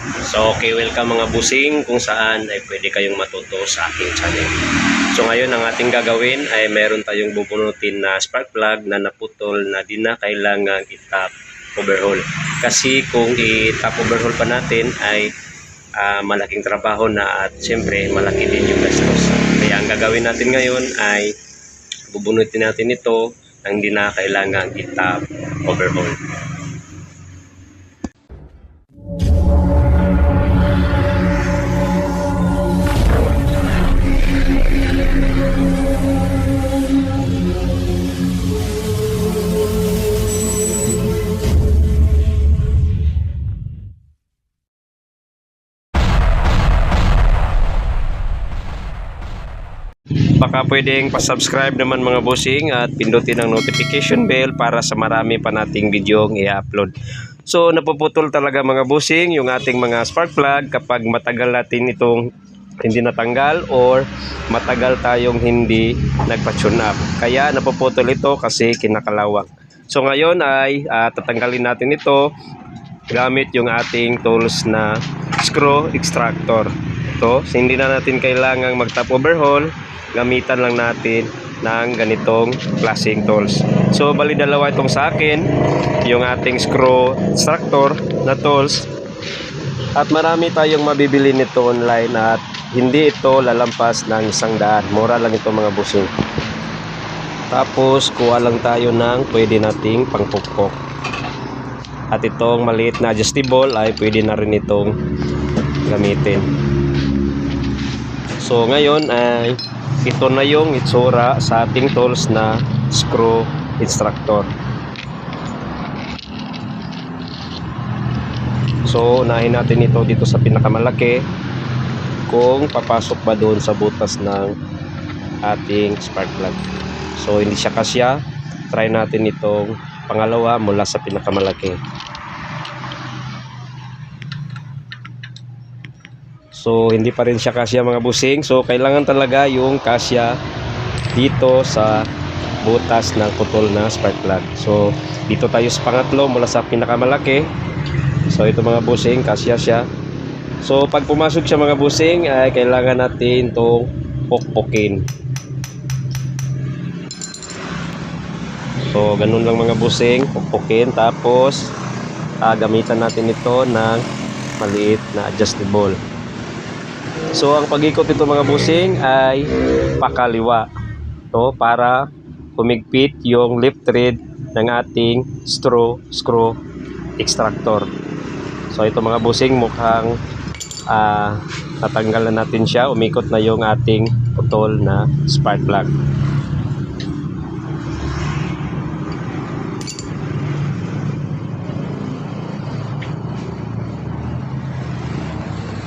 So okay, welcome mga busing kung saan ay pwede kayong matuto sa aking channel. So ngayon ang ating gagawin ay meron tayong bubunutin na spark plug na naputol na di na kailangang i-top overhaul. Kasi kung i-top overhaul pa natin ay malaking trabaho na at syempre malaki din yung gastos. Kaya ang gagawin natin ngayon ay bubunutin natin ito nang di na kailangang i-top overhaul. Baka pwedeng pa-subscribe naman mga bossing at pindutin ang notification bell para sa marami pa nating video i-upload. So napuputol talaga mga bossing yung ating mga spark plug kapag matagal natin itong hindi natanggal or matagal tayong hindi nagpa-tune up. Kaya napuputol ito kasi kinakalawang. So ngayon ay tatanggalin natin ito gamit yung ating tools na screw extractor. Ito, so hindi na natin kailangang mag-top overhaul. Gamitan lang natin ng ganitong klaseng tools. So bali dalawa itong sa akin, yung ating screw extractor na tools, at marami tayong mabibili nito online at hindi ito lalampas ng 100. Mura lang ito mga busing. Tapos kuha lang tayo ng pwede nating pangpukpok. At itong maliit na adjustable ay pwede na rin itong gamitin. So ngayon ay ito na yung itsura sa ating tools na screw extractor. So unahin natin ito dito sa pinakamalaki kung papasok ba doon sa butas ng ating spark plug. So hindi siya kasya, try natin itong pangalawa mula sa pinakamalaki. So hindi pa rin siya kasya mga busing. So kailangan talaga yung kasya dito sa butas ng putol na spark plug. So dito tayo sa pangatlo mula sa pinakamalaki. So ito mga busing, kasya siya. So pag pumasok siya mga busing ay kailangan natin itong pukpukin. So ganun lang mga busing, pukpukin. Tapos gamitan natin ito ng maliit na adjustable. So ang pag-ikot nito mga busing ay pakaliwa. So para humigpit yung lip thread ng ating screw extractor. So ito mga busing mukhang natanggal na natin siya. Umikot na yung ating putol na spark plug.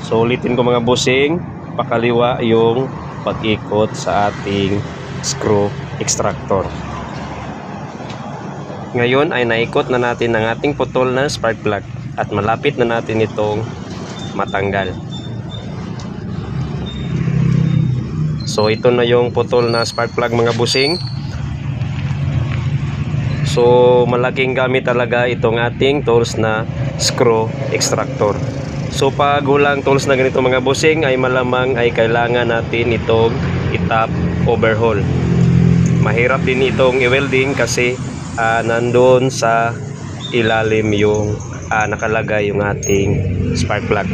So ulitin ko mga busing, pakaliwa yung pag-ikot sa ating screw extractor. Ngayon ay naikot na natin ang ating putol na spark plug at malapit na natin itong matanggal. So ito na yung putol na spark plug mga busing. So malaking gamit talaga itong ating tools na screw extractor. So pag walang tools na ganito mga busing ay malamang ay kailangan natin itong i-top overhaul. Mahirap din itong i-welding kasi nandoon sa ilalim yung nakalagay yung ating spark plug.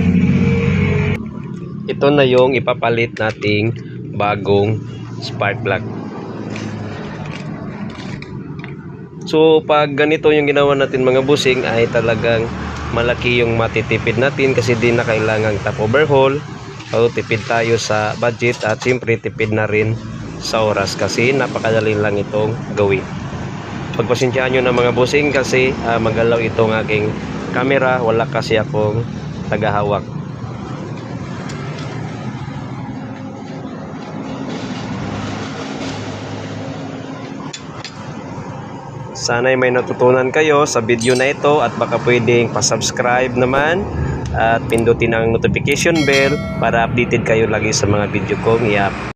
Ito na yung ipapalit nating bagong spark plug. So pag ganito yung ginawa natin mga busing ay talagang malaki yung matitipid natin kasi di na kailangang top overhaul. So tipid tayo sa budget at siyempre tipid na rin sa oras kasi napakadali lang itong gawin. Pagpasensyaan nyo na mga busing kasi magalaw itong aking camera, wala kasi akong tagahawak. Sana'y may natutunan kayo sa video na ito at baka pwedeng pa-subscribe naman at pindutin ang notification bell para updated kayo lagi sa mga video kong i-upload.